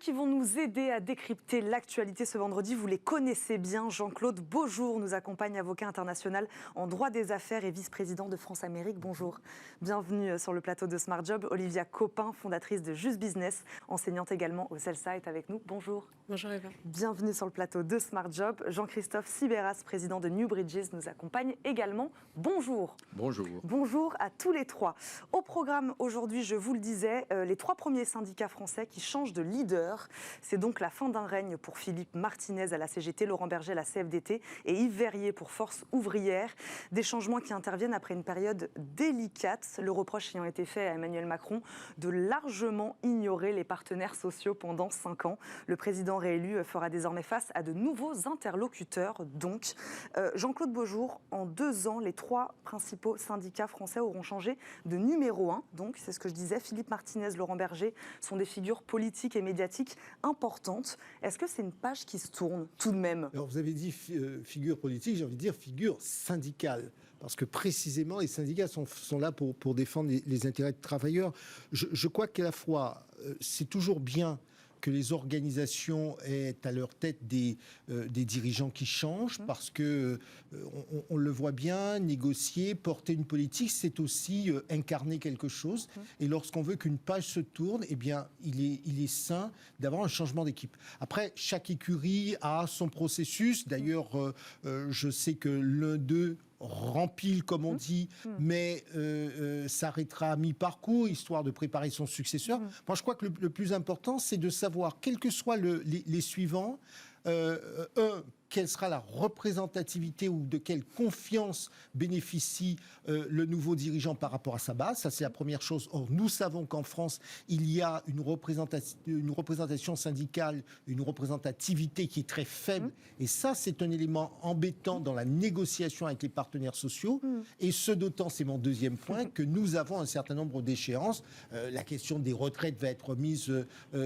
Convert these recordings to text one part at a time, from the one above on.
qui vont nous aider à décrypter l'actualité ce vendredi, vous les connaissez bien. Jean-Claude Beaujour nous accompagne, avocat international en droit des affaires et vice-président de France Amérique. Bonjour. Bienvenue sur le plateau de Smart Job. Olivia Copin, fondatrice de Just Business, enseignante également au CELSA, est avec nous. Bonjour. Bonjour Eva. Bienvenue sur le plateau de Smart Job. Jean-Christophe Sibéras, président de New Bridges, nous accompagne également. Bonjour. Bonjour. Bonjour à tous les trois. Au programme aujourd'hui, je vous le disais, les trois premiers syndicats français qui changent de leader. C'est donc la fin d'un règne pour Philippe Martinez à la CGT, Laurent Berger à la CFDT et Yves Verrier pour Force ouvrière. Des changements qui interviennent après une période délicate, le reproche ayant été fait à Emmanuel Macron de largement ignorer les partenaires sociaux pendant 5 ans. Le président réélu fera désormais face à de nouveaux interlocuteurs. Donc, Jean-Claude Beaujour, en 2 ans, les 3 principaux syndicats français auront changé de numéro 1. Donc, c'est ce que je disais, Philippe Martinez, Laurent Berger sont des figures politiques et médiatiques importantes. Est-ce que c'est une page qui se tourne tout de même ? Alors vous avez dit figure politique, j'ai envie de dire figure syndicale. Parce que précisément, les syndicats sont là pour défendre les intérêts de travailleurs. Je crois qu'à la fois, c'est toujours bien que les organisations aient à leur tête des dirigeants qui changent, parce que on le voit bien, négocier, porter une politique, c'est aussi incarner quelque chose. Et lorsqu'on veut qu'une page se tourne, eh bien, il est sain d'avoir un changement d'équipe. Après, chaque écurie a son processus. D'ailleurs, je sais que l'un d'eux rempile, comme on dit, mais s'arrêtera à mi-parcours, histoire de préparer son successeur. Moi, je crois que le plus important, c'est de savoir, quels que soient les suivants, quelle sera la représentativité ou de quelle confiance bénéficie le nouveau dirigeant par rapport à sa base. Ça, c'est la première chose. Or, nous savons qu'en France, il y a une représentation syndicale, une représentativité qui est très faible. Et ça, c'est un élément embêtant dans la négociation avec les partenaires sociaux. Et ce d'autant, c'est mon deuxième point, que nous avons un certain nombre d'échéances. La question des retraites va être mise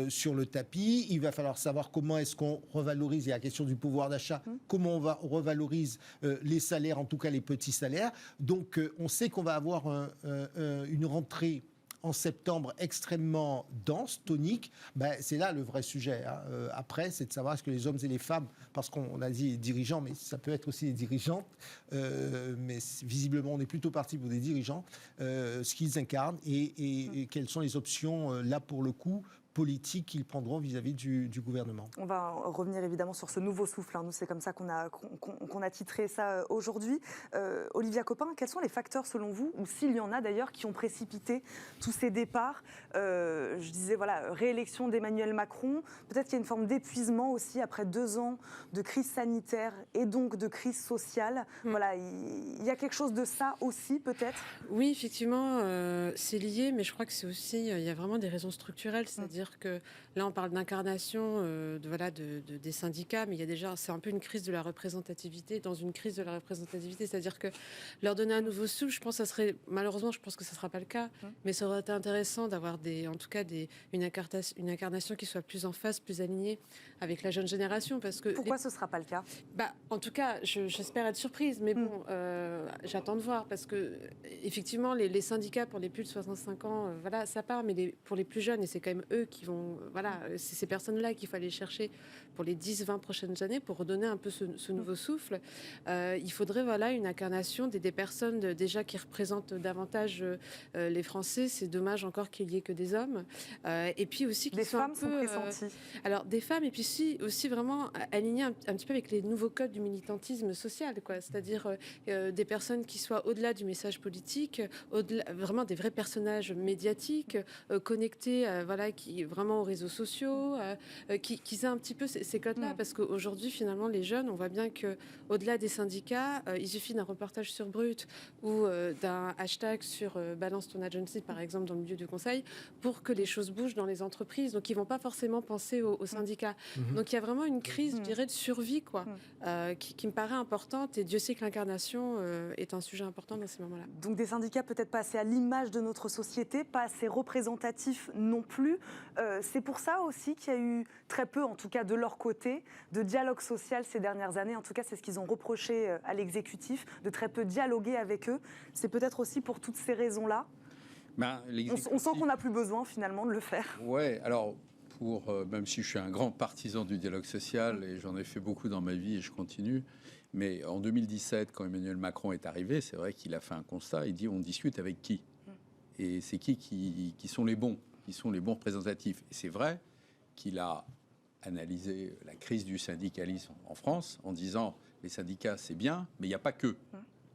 sur le tapis. Il va falloir savoir comment est-ce qu'on revalorise. Il y a la question du pouvoir d'achat. Comment on revalorise les salaires, en tout cas les petits salaires. Donc on sait qu'on va avoir une rentrée en septembre extrêmement dense, tonique. C'est là le vrai sujet. Après, c'est de savoir est-ce que les hommes et les femmes, parce qu'on a dit dirigeants, mais ça peut être aussi des dirigeantes, mais visiblement on est plutôt parti pour des dirigeants, ce qu'ils incarnent et quelles sont les options là pour le coup politiques qu'ils prendront vis-à-vis du gouvernement. On va revenir évidemment sur ce nouveau souffle. Nous, c'est comme ça qu'on a titré ça aujourd'hui. Olivia Copin, quels sont les facteurs selon vous, ou s'il y en a d'ailleurs, qui ont précipité tous ces départs ? Je disais, voilà, réélection d'Emmanuel Macron. Peut-être qu'il y a une forme d'épuisement aussi après 2 ans de crise sanitaire et donc de crise sociale. Voilà, il y a quelque chose de ça aussi, peut-être ? Oui, effectivement, c'est lié, mais je crois que c'est aussi, il y a vraiment des raisons structurelles, c'est-à-dire que là, on parle d'incarnation des syndicats, mais il y a déjà, c'est un peu une crise de la représentativité, dans une crise de la représentativité, c'est-à-dire que leur donner un nouveau souffle, je pense que ça serait, malheureusement, je pense que ça ne sera pas le cas, mais ça aurait été intéressant d'avoir une incarnation qui soit plus en phase, plus alignée avec la jeune génération, parce que... Pourquoi ce ne sera pas le cas ? En tout cas, j'espère être surprise, mais bon, j'attends de voir, parce que effectivement, les syndicats pour les plus de 65 ans, ça part, mais pour les plus jeunes, et c'est quand même eux qui vont, c'est ces personnes-là qu'il faut aller chercher pour les 10-20 prochaines années pour redonner un peu ce nouveau souffle. Il faudrait une incarnation des personnes déjà qui représentent davantage les Français. C'est dommage encore qu'il y ait que des hommes. Et puis aussi des femmes sont pressenties. Alors des femmes, et puis aussi vraiment alignées un petit peu avec les nouveaux codes du militantisme social, quoi. C'est-à-dire des personnes qui soient au-delà du message politique, vraiment des vrais personnages médiatiques, connectés, qui vraiment aux réseaux sociaux, qui aient un petit peu ces codes-là, parce qu'aujourd'hui, finalement, les jeunes, on voit bien qu'au-delà des syndicats, il suffit d'un reportage sur Brut ou d'un hashtag sur Balance ton agency, par exemple, dans le milieu du conseil, pour que les choses bougent dans les entreprises. Donc, ils ne vont pas forcément penser aux syndicats. Donc, il y a vraiment une crise, je dirais, de survie, qui me paraît importante, et Dieu sait que l'incarnation est un sujet important dans ces moments-là. Donc, des syndicats peut-être pas assez à l'image de notre société, pas assez représentatifs non plus. C'est pour ça aussi qu'il y a eu très peu, en tout cas de leur côté, de dialogue social ces dernières années. En tout cas, c'est ce qu'ils ont reproché à l'exécutif, de très peu dialoguer avec eux. C'est peut-être aussi pour toutes ces raisons-là. On sent qu'on n'a plus besoin finalement de le faire. Ouais, alors même si je suis un grand partisan du dialogue social, et j'en ai fait beaucoup dans ma vie et je continue, mais en 2017, quand Emmanuel Macron est arrivé, c'est vrai qu'il a fait un constat, il dit on discute avec qui ? Et c'est qui sont les bons, qui sont les bons représentatifs. Et c'est vrai qu'il a analysé la crise du syndicalisme en France en disant les syndicats c'est bien, mais il n'y a pas que.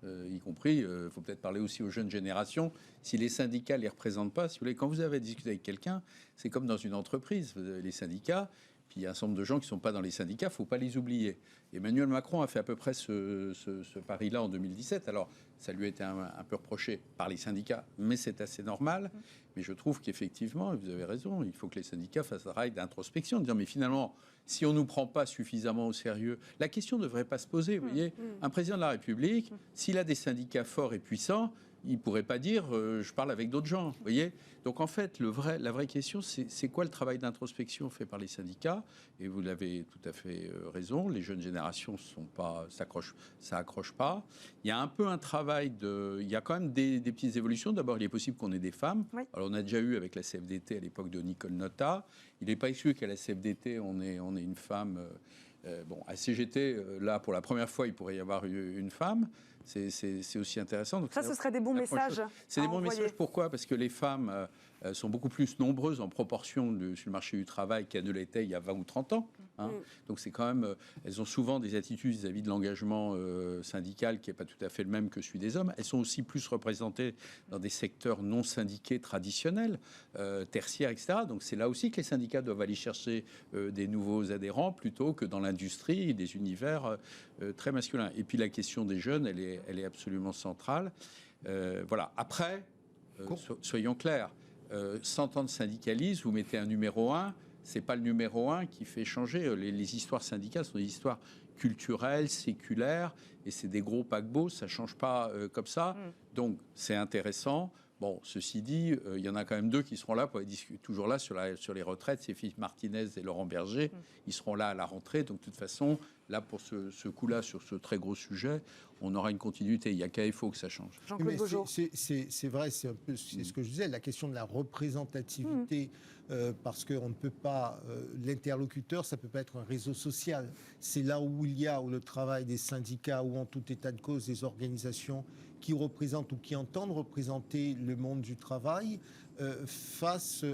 Y compris, il faut peut-être parler aussi aux jeunes générations. Si les syndicats ne les représentent pas, si vous voulez, quand vous avez discuté avec quelqu'un, c'est comme dans une entreprise, vous avez les syndicats, puis il y a un certain nombre de gens qui ne sont pas dans les syndicats, il ne faut pas les oublier. Emmanuel Macron a fait à peu près ce pari-là en 2017. Alors, ça lui a été un peu reproché par les syndicats, mais c'est assez normal. Mais je trouve qu'effectivement, vous avez raison, il faut que les syndicats fassent un travail d'introspection, de dire, mais finalement, si on ne nous prend pas suffisamment au sérieux, la question ne devrait pas se poser. Vous voyez, un président de la République, s'il a des syndicats forts et puissants, il ne pourrait pas dire je parle avec d'autres gens. Vous voyez, donc en fait, la vraie question, c'est quoi le travail d'introspection fait par les syndicats ? Et vous l'avez tout à fait raison, les jeunes générations ça accroche pas. Il y a un peu un travail il y a quand même des petites évolutions. D'abord, il est possible qu'on ait des femmes. Oui. Alors on a déjà eu avec la CFDT à l'époque de Nicole Notat. Il n'est pas exclu qu'à la CFDT, on ait une femme. À CGT, là, pour la première fois, il pourrait y avoir une femme. C'est aussi intéressant. Donc ça, ce serait des bons messages. C'est des bons messages. Pourquoi ? Parce que les femmes sont beaucoup plus nombreuses en proportion sur le marché du travail qu'elles ne l'étaient il y a 20 ou 30 ans. Donc c'est quand même... elles ont souvent des attitudes vis-à-vis de l'engagement syndical qui n'est pas tout à fait le même que celui des hommes. Elles sont aussi plus représentées dans des secteurs non syndiqués traditionnels, tertiaires, etc. Donc c'est là aussi que les syndicats doivent aller chercher des nouveaux adhérents plutôt que dans l'industrie et des univers très masculins. Et puis la question des jeunes, elle est absolument centrale. Voilà. Après, soyons clairs, 100 ans de syndicalisme, vous mettez un numéro 1, c'est pas le numéro 1 qui fait changer. Les histoires syndicales sont des histoires culturelles, séculaires, et c'est des gros paquebots, ça change pas comme ça. Donc c'est intéressant. Bon, ceci dit, il y en a quand même deux qui seront là pour discuter, toujours là sur les retraites, c'est Philippe Martinez et Laurent Berger. Ils seront là à la rentrée. Donc, de toute façon, là, pour ce coup-là, sur ce très gros sujet, on aura une continuité. Il n'y a qu'à FO que ça change. Jean-Claude Beaujeau. C'est vrai, c'est ce que je disais, la question de la représentativité, parce qu'on ne peut pas... l'interlocuteur, ça ne peut pas être un réseau social. C'est là où le travail des syndicats ou en tout état de cause des organisations qui représentent ou qui entendent représenter le monde du travail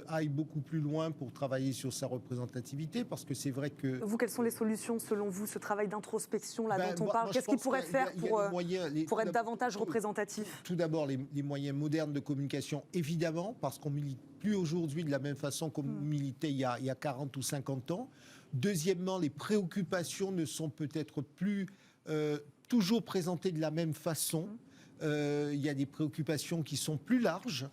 aille beaucoup plus loin pour travailler sur sa représentativité, parce que c'est vrai que... Vous, quelles sont les solutions selon vous, ce travail d'introspection là dont on parle? Qu'est-ce qu'il pourrait faire pour être davantage représentatif? Tout d'abord, les moyens modernes de communication, évidemment, parce qu'on milite plus aujourd'hui de la même façon qu'on militait il y a 40 ou 50 ans. Deuxièmement, les préoccupations ne sont peut-être plus toujours présentées de la même façon. Il y a des préoccupations qui sont plus larges,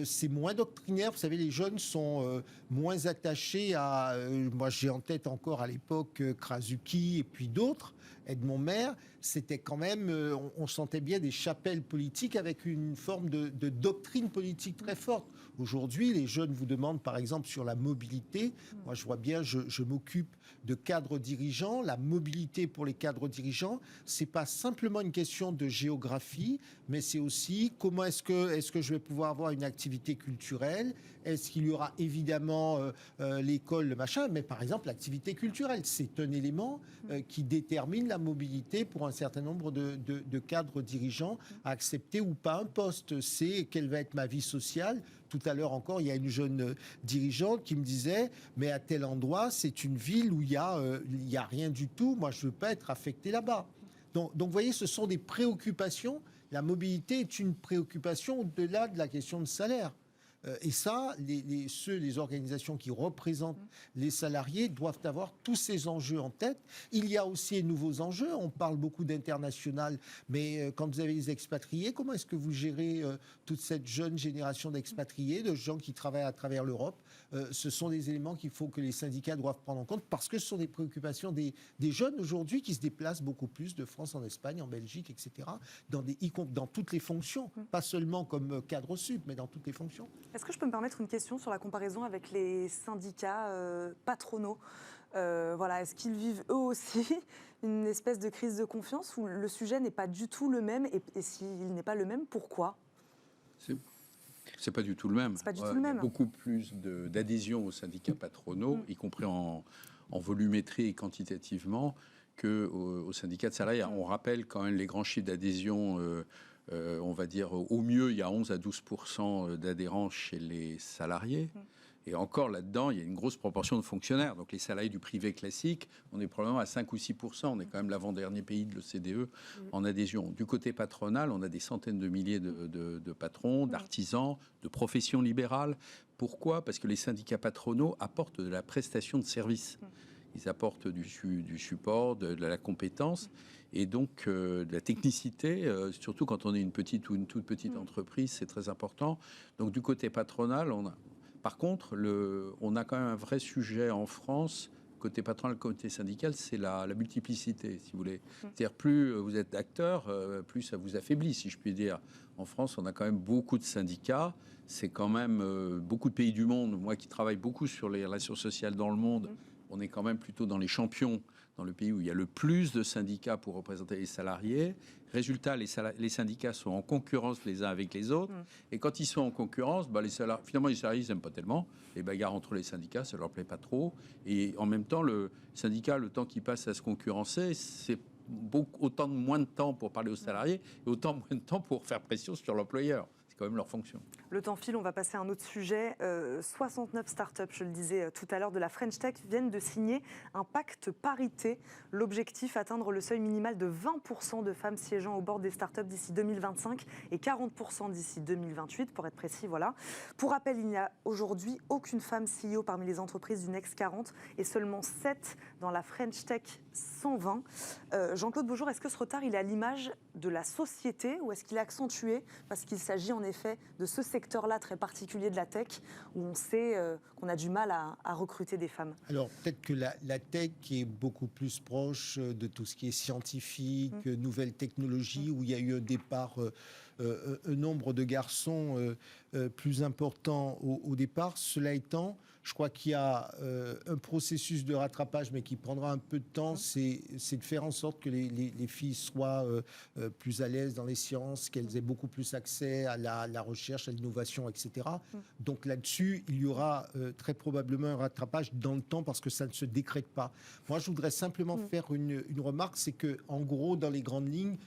c'est moins doctrinaire. Vous savez, les jeunes sont moins attachés à... moi, j'ai en tête encore à l'époque Krasuki et puis d'autres, Edmond Maire. C'était quand même... on sentait bien des chapelles politiques avec une forme de doctrine politique très forte. Aujourd'hui, les jeunes vous demandent, par exemple, sur la mobilité. Moi, je vois bien, je m'occupe de cadres dirigeants. La mobilité pour les cadres dirigeants, c'est pas simplement une question de géographie, mais c'est aussi comment est-ce que je vais pouvoir avoir une activité culturelle? Est-ce qu'il y aura évidemment l'école, le machin, mais par exemple l'activité culturelle, c'est un élément qui détermine la mobilité pour un certain nombre de cadres dirigeants à accepter ou pas un poste. C'est quelle va être ma vie sociale. Tout à l'heure encore, il y a une jeune dirigeante qui me disait « mais à tel endroit, c'est une ville où il y a rien du tout. Moi, je ne veux pas être affecté là-bas. » Donc, vous voyez, ce sont des préoccupations. La mobilité est une préoccupation au-delà de la question de salaire. Et ça, les organisations qui représentent les salariés doivent avoir tous ces enjeux en tête. Il y a aussi les nouveaux enjeux. On parle beaucoup d'international, mais quand vous avez les expatriés, comment est-ce que vous gérez toute cette jeune génération d'expatriés, de gens qui travaillent à travers l'Europe? Ce sont des éléments qu'il faut que les syndicats doivent prendre en compte, parce que ce sont des préoccupations des jeunes aujourd'hui qui se déplacent beaucoup plus de France en Espagne, en Belgique, etc., dans toutes les fonctions, pas seulement comme cadre sud, mais dans toutes les fonctions. Est-ce que je peux me permettre une question sur la comparaison avec les syndicats patronaux? Voilà, est-ce qu'ils vivent eux aussi une espèce de crise de confiance où le sujet n'est pas du tout le même, et s'il n'est pas le même, pourquoi? C'est pas du tout le même. C'est pas du tout le Il y a même. beaucoup plus d'adhésion aux syndicats patronaux, y compris en volumétrie et quantitativement, qu'aux syndicats de salariés. On rappelle quand même les grands chiffres d'adhésion. On va dire au mieux, il y a 11 à 12% d'adhérents chez les salariés. Et encore là-dedans, il y a une grosse proportion de fonctionnaires. Donc les salariés du privé classique, on est probablement à 5 ou 6%. On est quand même l'avant-dernier pays de l'OCDE en adhésion. Du côté patronal, on a des centaines de milliers de patrons, d'artisans, de professions libérales. Pourquoi ? Parce que les syndicats patronaux apportent de la prestation de services. Ils apportent du support, de la compétence et donc de la technicité, surtout quand on est une petite ou une toute petite entreprise, c'est très important. Donc du côté patronal, par contre, on a quand même un vrai sujet en France, côté patronal, côté syndical, c'est la multiplicité, si vous voulez. C'est-à-dire, plus vous êtes acteur, plus ça vous affaiblit, si je puis dire. En France, on a quand même beaucoup de syndicats. C'est quand même beaucoup de pays du monde. Moi qui travaille beaucoup sur les relations sociales dans le monde, on est quand même plutôt dans les champions, dans le pays où il y a le plus de syndicats pour représenter les salariés. Résultat, les syndicats sont en concurrence les uns avec les autres. Et quand ils sont en concurrence, finalement, les salariés n'aiment pas tellement. Les bagarres entre les syndicats, ça ne leur plaît pas trop. Et en même temps, le syndicat, le temps qu'il passe à se concurrencer, c'est autant de moins de temps pour parler aux salariés et autant moins de temps pour faire pression sur l'employeur. C'est quand même leur fonction. Le temps file, on va passer à un autre sujet. 69 startups, je le disais tout à l'heure, de la French Tech viennent de signer un pacte parité. L'objectif, atteindre le seuil minimal de 20% de femmes siégeant au bord des startups d'ici 2025 et 40% d'ici 2028, pour être précis. Voilà. Pour rappel, il n'y a aujourd'hui aucune femme CEO parmi les entreprises du Next 40 et seulement 7 dans la French Tech 120. Jean-Claude Beaujour, est-ce que ce retard il est à l'image de la société ou est-ce qu'il est accentué parce qu'il s'agit en effet de ce secteur-là très particulier de la tech où on sait qu'on a du mal à recruter des femmes? Alors peut-être que la tech est beaucoup plus proche de tout ce qui est scientifique, nouvelles technologies, où il y a eu un départ, un nombre de garçons plus important au départ. Cela étant, je crois qu'il y a un processus de rattrapage, mais qui prendra un peu de temps, c'est de faire en sorte que les filles soient plus à l'aise dans les sciences, qu'elles aient beaucoup plus accès à la recherche, à l'innovation, etc. Donc là-dessus, il y aura très probablement un rattrapage dans le temps, parce que ça ne se décrète pas. Moi, je voudrais simplement faire une remarque, c'est que, en gros, dans les grandes lignes,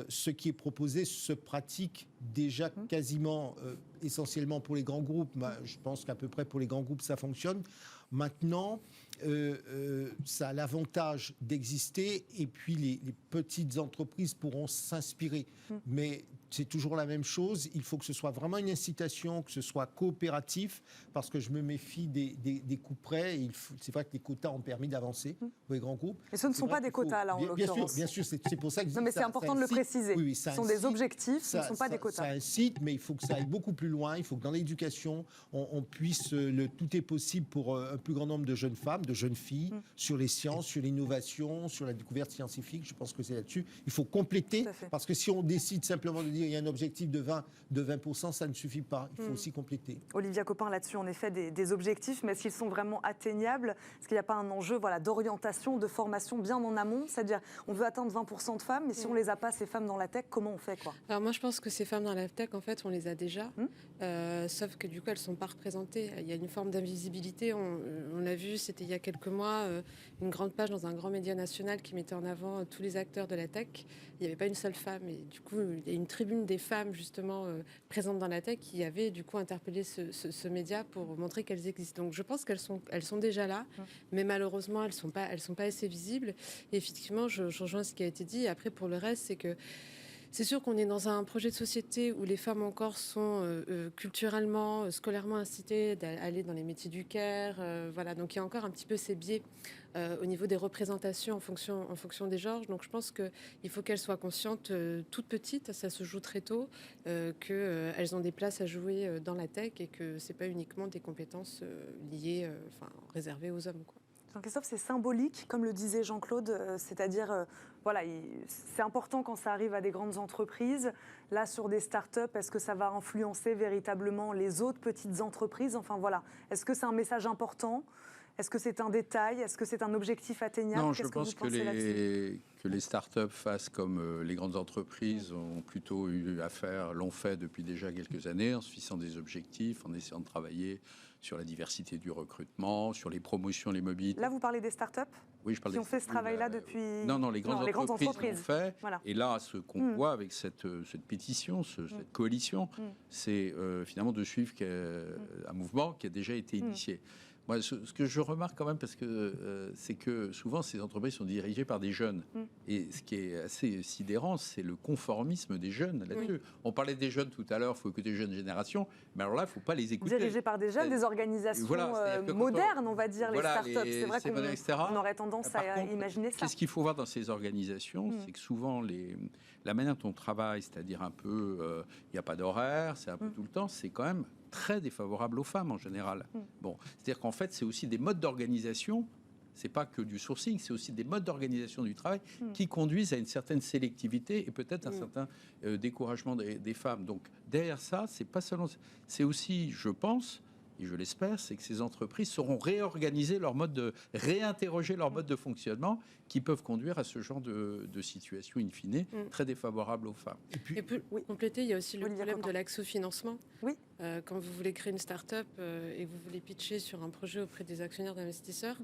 ce qui est proposé se pratique déjà quasiment essentiellement pour les grands groupes. Je pense qu'à peu près pour les grands groupes, ça fonctionne. Maintenant, ça a l'avantage d'exister et puis les petites entreprises pourront s'inspirer. Mais c'est toujours la même chose. Il faut que ce soit vraiment une incitation, que ce soit coopératif, parce que je me méfie des coups près. C'est vrai que les quotas ont permis d'avancer pour les grands groupes. Et ce ne sont pas des quotas, là, en l'occurrence. Bien sûr, c'est pour ça que je dis. Non, mais c'est important de le préciser. Oui, ce sont des objectifs, ce ne sont pas des quotas. Ça incite, mais il faut que ça aille beaucoup plus loin. Il faut que dans l'éducation, on puisse, tout est possible pour un plus grand nombre de jeunes femmes, de jeunes filles, sur les sciences, sur l'innovation, sur la découverte scientifique. Je pense que c'est là-dessus. Il faut compléter, parce que si on décide simplement de dire il y a un objectif de 20%, ça ne suffit pas. Il faut aussi compléter. Olivia Copin, là-dessus, en effet, des objectifs, mais est-ce qu'ils sont vraiment atteignables? Est-ce qu'il n'y a pas un enjeu d'orientation, de formation bien en amont? C'est-à-dire, on veut atteindre 20% de femmes, mais si on ne les a pas, ces femmes dans la tech, comment on fait, quoi? Alors moi, je pense que ces femmes dans la tech, en fait, on les a déjà, sauf que du coup, elles ne sont pas représentées. Il y a une forme d'invisibilité. On l'a vu, c'était il y a quelques mois, une grande page dans un grand média national qui mettait en avant tous les acteurs de la tech. Il n'y avait pas une seule femme. Et du coup, il y a une tribune des femmes, justement, présentes dans la tech qui avait, du coup, interpellé ce média pour montrer qu'elles existent. Donc, je pense qu'elles sont déjà là, mais malheureusement, elles sont pas assez visibles. Et effectivement, je rejoins ce qui a été dit. Et après, pour le reste, c'est que c'est sûr qu'on est dans un projet de société où les femmes encore sont culturellement, scolairement incitées d'aller dans les métiers du care. Voilà, donc il y a encore un petit peu ces biais au niveau des représentations en fonction des genres. Donc je pense qu'il faut qu'elles soient conscientes toutes petites, ça se joue très tôt, qu'elles ont des places à jouer dans la tech et que c'est pas uniquement des compétences liées, réservées aux hommes, quoi. Jean-Christophe, c'est symbolique, comme le disait Jean-Claude, c'est-à-dire, c'est important quand ça arrive à des grandes entreprises. Là, sur des startups, est-ce que ça va influencer véritablement les autres petites entreprises? Enfin, voilà. Est-ce que c'est un message important? Est-ce que c'est un détail? Est-ce que c'est un objectif atteignable? Non, Qu'est-ce je pense vous pensez là-dessus? que les startups fassent comme les grandes entreprises ont plutôt eu à faire, l'ont fait depuis déjà quelques années, en se fixant des objectifs, en essayant de travailler sur la diversité du recrutement, sur les promotions, les mobilités. Là, vous parlez des startups Oui, je parle qui ont fait ce travail-là depuis... Non, les grandes entreprises l'ont fait. Voilà. Et là, ce qu'on voit avec cette pétition, cette coalition, c'est finalement de suivre un mouvement qui a déjà été initié. Moi, ce que je remarque quand même, parce que c'est que souvent ces entreprises sont dirigées par des jeunes. Et ce qui est assez sidérant, c'est le conformisme des jeunes là-dessus. On parlait des jeunes tout à l'heure, il faut écouter les jeunes générations, mais alors là, il ne faut pas les écouter. Dirigées par des jeunes, des organisations modernes, on va dire, les startups. C'est vrai qu'on aurait tendance à imaginer ça. Qu'est-ce qu'il faut voir dans ces organisations? C'est que souvent, la manière dont on travaille, c'est-à-dire un peu, il n'y a pas d'horaire, c'est un peu tout le temps, c'est quand même très défavorable aux femmes en général. Bon, c'est-à-dire qu'en fait, c'est aussi des modes d'organisation. C'est pas que du sourcing, c'est aussi des modes d'organisation du travail qui conduisent à une certaine sélectivité et peut-être un certain découragement des femmes. Donc derrière ça, c'est pas seulement, c'est aussi, je pense, et je l'espère, c'est que ces entreprises sauront réorganiser leur réinterroger leur mode de fonctionnement qui peuvent conduire à ce genre de situation in fine très défavorable aux femmes. Et pour compléter, il y a aussi le problème de l'accès au financement. Oui. Quand vous voulez créer une start-up et que vous voulez pitcher sur un projet auprès des actionnaires d'investisseurs,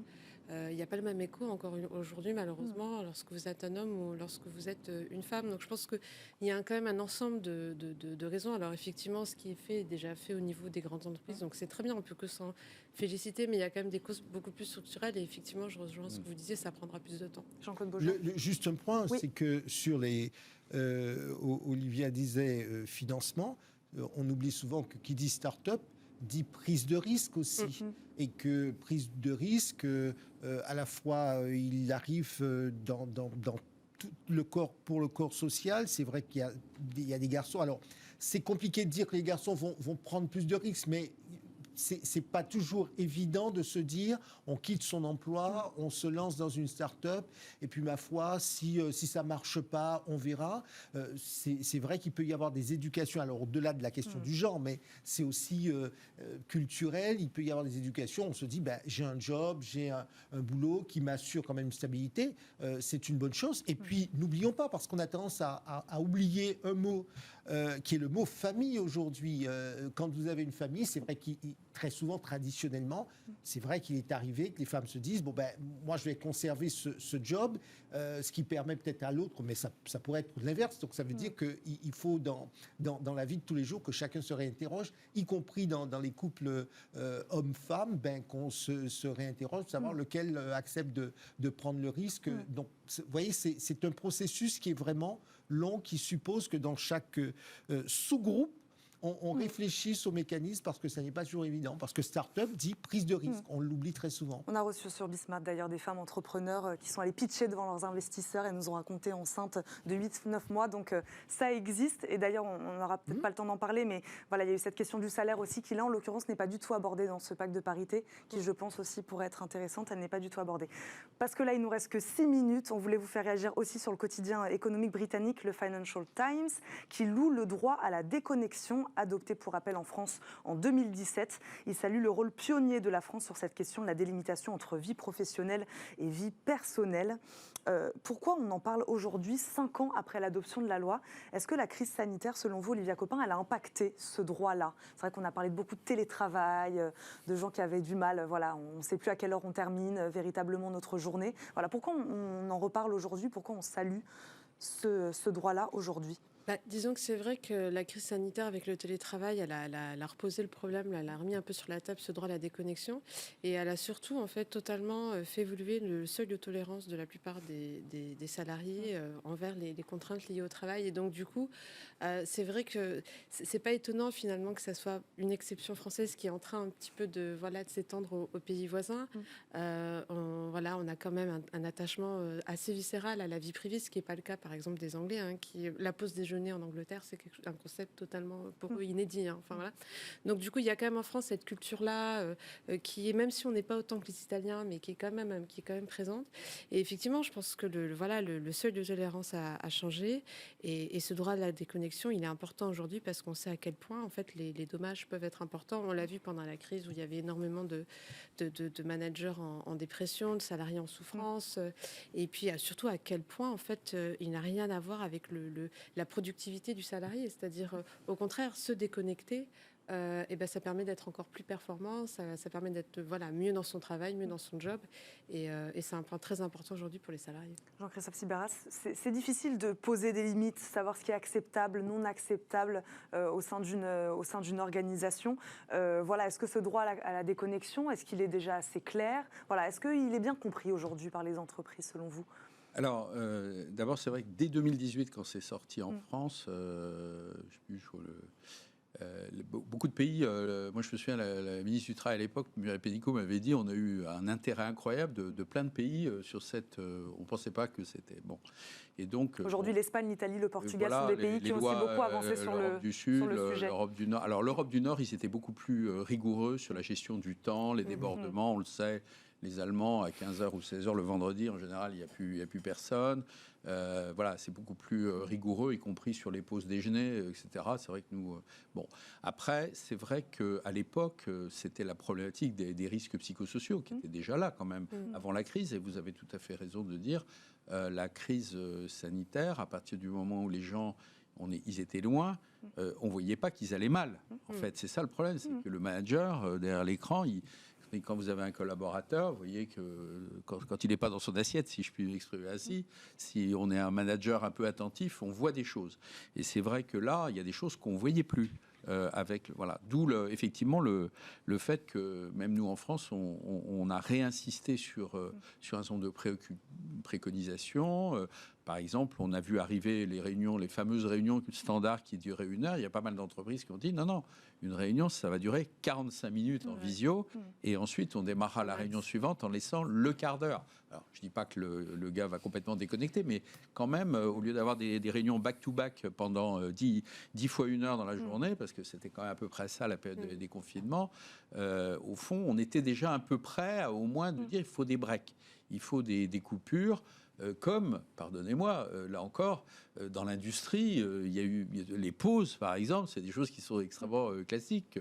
il n'y a pas le même écho encore aujourd'hui, malheureusement, lorsque vous êtes un homme ou lorsque vous êtes une femme. Donc je pense qu'il y a quand même un ensemble de raisons. Alors effectivement, ce qui est fait est déjà fait au niveau des grandes entreprises, donc c'est très bien, on ne peut que s'en féliciter, mais il y a quand même des causes beaucoup plus structurelles. Et effectivement, je rejoins ce que vous disiez, ça prendra plus de temps. Jean-Claude Beaujean. Juste un point, c'est que sur les... Olivia disait financement, on oublie souvent que qui dit start-up dit prise de risque aussi. Et que prise de risque, à la fois, il arrive dans tout le corps, pour le corps social. C'est vrai qu'il y a des garçons. Alors, c'est compliqué de dire que les garçons vont prendre plus de risques, mais c'est pas toujours évident de se dire on quitte son emploi, on se lance dans une start-up et puis ma foi, si ça marche pas, on verra. C'est vrai qu'il peut y avoir des éducations, alors au-delà de la question du genre, mais c'est aussi culturel. Il peut y avoir des éducations. On se dit j'ai un job, j'ai un boulot qui m'assure quand même une stabilité. C'est une bonne chose. Et puis n'oublions pas, parce qu'on a tendance à oublier un mot qui est le mot famille aujourd'hui. Quand vous avez une famille, c'est vrai qu'il très souvent, traditionnellement, c'est vrai qu'il est arrivé que les femmes se disent moi, je vais conserver ce job, ce qui permet peut-être à l'autre, mais ça pourrait être l'inverse. Donc, ça veut dire qu'il faut, dans la vie de tous les jours, que chacun se réinterroge, y compris dans les couples hommes-femmes, qu'on se réinterroge, pour savoir lequel accepte de prendre le risque. Donc, vous voyez, c'est un processus qui est vraiment long, qui suppose que dans chaque sous-groupe, on réfléchisse aux mécanismes, parce que ça n'est pas toujours évident. Parce que start-up dit prise de risque. On l'oublie très souvent. On a reçu sur Bismart d'ailleurs des femmes entrepreneurs qui sont allées pitcher devant leurs investisseurs et nous ont raconté enceintes de 8-9 mois. Donc ça existe. Et d'ailleurs, on n'aura peut-être pas le temps d'en parler, mais voilà, il y a eu cette question du salaire aussi qui, là, en l'occurrence, n'est pas du tout abordée dans ce pacte de parité, qui, je pense, aussi pourrait être intéressante. Elle n'est pas du tout abordée. Parce que là, il nous reste que 6 minutes. On voulait vous faire réagir aussi sur le quotidien économique britannique, le Financial Times, qui loue le droit à la déconnexion, adopté pour rappel en France en 2017. Il salue le rôle pionnier de la France sur cette question de la délimitation entre vie professionnelle et vie personnelle. Pourquoi on en parle aujourd'hui, 5 ans après l'adoption de la loi? Est-ce que la crise sanitaire, selon vous, Olivia Copin, elle a impacté ce droit-là? C'est vrai qu'on a parlé de beaucoup de télétravail, de gens qui avaient du mal. Voilà, on ne sait plus à quelle heure on termine véritablement notre journée. Voilà, pourquoi on en reparle aujourd'hui? Pourquoi on salue ce droit-là aujourd'hui? Disons que c'est vrai que la crise sanitaire avec le télétravail, elle a reposé le problème, elle a remis un peu sur la table ce droit à la déconnexion, et elle a surtout en fait totalement fait évoluer le seuil de tolérance de la plupart des salariés envers les contraintes liées au travail. Et donc du coup, c'est vrai que c'est pas étonnant finalement que ça soit une exception française qui est en train un petit peu de s'étendre aux pays voisins. On a quand même un attachement assez viscéral à la vie privée, ce qui n'est pas le cas par exemple des Anglais, qui la pause déjeuner déjeuner en Angleterre, c'est un concept totalement pour eux inédit. Hein. Enfin, voilà. Donc du coup, il y a quand même en France cette culture-là qui est, même si on n'est pas autant que les Italiens, mais qui est quand même présente. Et effectivement, je pense que le seuil de tolérance a changé et ce droit de la déconnexion, il est important aujourd'hui parce qu'on sait à quel point en fait les dommages peuvent être importants. On l'a vu pendant la crise où il y avait énormément de managers en dépression, de salariés en souffrance, et puis surtout à quel point en fait il n'a rien à voir avec la productivité du salarié, c'est-à-dire au contraire se déconnecter. Et ben ça permet d'être encore plus performant, ça permet d'être mieux dans son travail, mieux dans son job, et c'est un point très important aujourd'hui pour les salariés. Jean-Christophe Sibéras, c'est difficile de poser des limites, savoir ce qui est acceptable, non acceptable au sein d'une organisation. Est-ce que ce droit à la déconnexion, est-ce qu'il est déjà assez clair ? Est-ce qu'il est bien compris aujourd'hui par les entreprises, selon vous ? Alors, d'abord, c'est vrai que dès 2018, quand c'est sorti en France, beaucoup de pays, moi je me souviens, la ministre du Travail à l'époque, Muriel Pénicaud, m'avait dit on a eu un intérêt incroyable de plein de pays sur cette. On ne pensait pas que c'était bon. Et donc aujourd'hui, l'Espagne, l'Italie, le Portugal sont des pays qui ont aussi beaucoup avancé sur l'Europe du Sud, sur le sujet. L'Europe du Nord. Alors l'Europe du Nord, ils étaient beaucoup plus rigoureux sur la gestion du temps, les débordements, on le sait. Les Allemands, à 15h ou 16h le vendredi, en général, il n'y a plus personne. C'est beaucoup plus rigoureux, y compris sur les pauses déjeuner, etc. C'est vrai que nous... Après, c'est vrai qu'à l'époque, c'était la problématique des risques psychosociaux qui étaient déjà là quand même avant la crise. Et vous avez tout à fait raison de dire, la crise sanitaire, à partir du moment où les gens... ils étaient loin, on ne voyait pas qu'ils allaient mal. En fait, c'est ça le problème, c'est que le manager, derrière l'écran, quand vous avez un collaborateur, vous voyez que quand il n'est pas dans son assiette, si je puis m'exprimer ainsi, si on est un manager un peu attentif, on voit des choses. Et c'est vrai que là, il y a des choses qu'on ne voyait plus. D'où effectivement le fait que même nous en France, on a réinsisté sur un certain nombre de préconisations. Par exemple, on a vu arriver les fameuses réunions standards qui duraient 1 heure. Il y a pas mal d'entreprises qui ont dit non, une réunion, ça va durer 45 minutes en visio, et ensuite on démarrera la réunion suivante en laissant le quart d'heure. Alors, je ne dis pas que le gars va complètement déconnecter, mais quand même, au lieu d'avoir des réunions back-to-back pendant 10 fois 1 heure dans la journée, parce que c'était quand même à peu près ça la période des confinements, au fond, on était déjà un peu prêt à au moins de dire il faut des breaks, il faut des coupures. Comme, pardonnez-moi, là encore, dans l'industrie, il y a eu les pauses, par exemple, c'est des choses qui sont extrêmement classiques.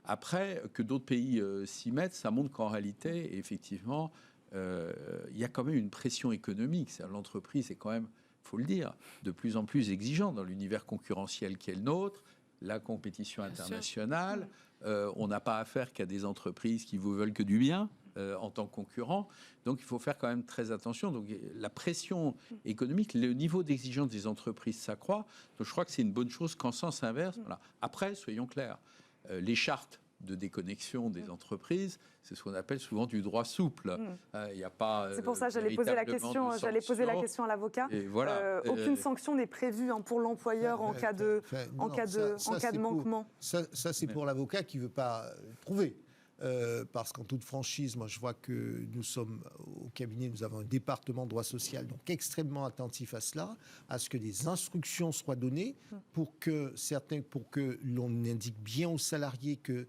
Après, que d'autres pays s'y mettent, ça montre qu'en réalité, effectivement, il y a quand même une pression économique. L'entreprise est quand même, il faut le dire, de plus en plus exigeante dans l'univers concurrentiel qui est le nôtre, la compétition internationale. On n'a pas affaire qu'à des entreprises qui vous veulent que du bien. En tant que concurrent. Donc, il faut faire quand même très attention. Donc, la pression économique, le niveau d'exigence des entreprises s'accroît. Donc, je crois que c'est une bonne chose qu'en sens inverse. Après, soyons clairs, les chartes de déconnexion des entreprises, c'est ce qu'on appelle souvent du droit souple. Il y a pas. C'est pour ça que j'allais poser la question. À l'avocat. Aucune sanction n'est prévue pour l'employeur en cas de manquement. Ça, c'est pour l'avocat qui veut pas prouver. Parce qu'en toute franchise, moi je vois que nous sommes au cabinet, nous avons un département de droit social, donc extrêmement attentif à cela, à ce que des instructions soient données pour que l'on indique bien aux salariés que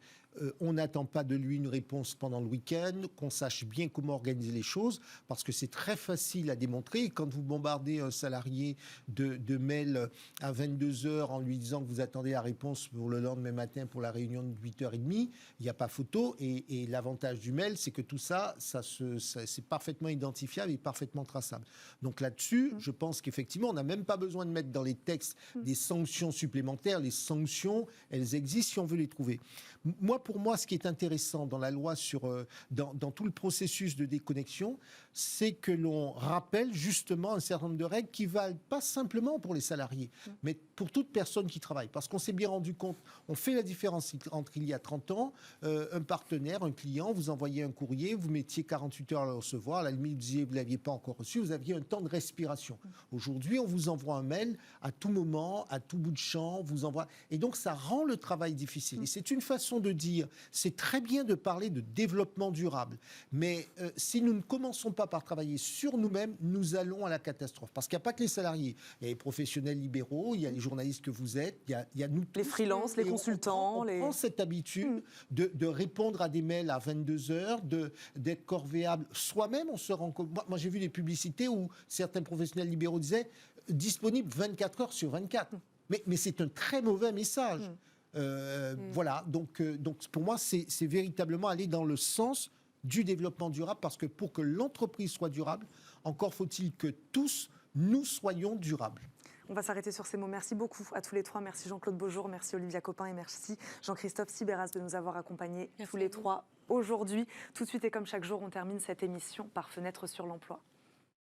on n'attend pas de lui une réponse pendant le week-end, qu'on sache bien comment organiser les choses, parce que c'est très facile à démontrer. Quand vous bombardez un salarié de mails à 22h en lui disant que vous attendez la réponse pour le lendemain matin pour la réunion de 8h30, il n'y a pas photo. Et l'avantage du mail, c'est que tout ça c'est parfaitement identifiable et parfaitement traçable. Donc là-dessus, je pense qu'effectivement, on n'a même pas besoin de mettre dans les textes des sanctions supplémentaires. Les sanctions, elles existent si on veut les trouver. Pour moi, ce qui est intéressant dans la loi dans tout le processus de déconnexion, c'est que l'on rappelle justement un certain nombre de règles qui valent pas simplement pour les salariés, mais pour toute personne qui travaille. Parce qu'on s'est bien rendu compte, on fait la différence entre il y a 30 ans, un partenaire, un client, vous envoyez un courrier, vous mettiez 48 heures à le recevoir, à la limite, vous disiez, vous ne l'aviez pas encore reçu, vous aviez un temps de respiration. Aujourd'hui, on vous envoie un mail à tout moment, à tout bout de champ, vous envoie... Et donc, ça rend le travail difficile. Et c'est une façon de dire, c'est très bien de parler de développement durable, mais si nous ne commençons pas pas par travailler sur nous-mêmes, nous allons à la catastrophe. Parce qu'il n'y a pas que les salariés. Il y a les professionnels libéraux, il y a les journalistes que vous êtes, il y a nous tous. Les freelances, les consultants. On prend cette habitude de répondre à des mails à 22h, d'être corvéable soi-même. On se rend compte. Moi, j'ai vu des publicités où certains professionnels libéraux disaient disponible 24 heures sur 24. Mais c'est un très mauvais message. Voilà, donc pour moi, c'est véritablement aller dans le sens du développement durable, parce que pour que l'entreprise soit durable, encore faut-il que tous, nous soyons durables. On va s'arrêter sur ces mots. Merci beaucoup à tous les trois. Merci Jean-Claude Beaujour, merci Olivia Copin et merci Jean-Christophe Sibéras de nous avoir accompagnés tous les trois aujourd'hui. Tout de suite et comme chaque jour, on termine cette émission par Fenêtre sur l'emploi.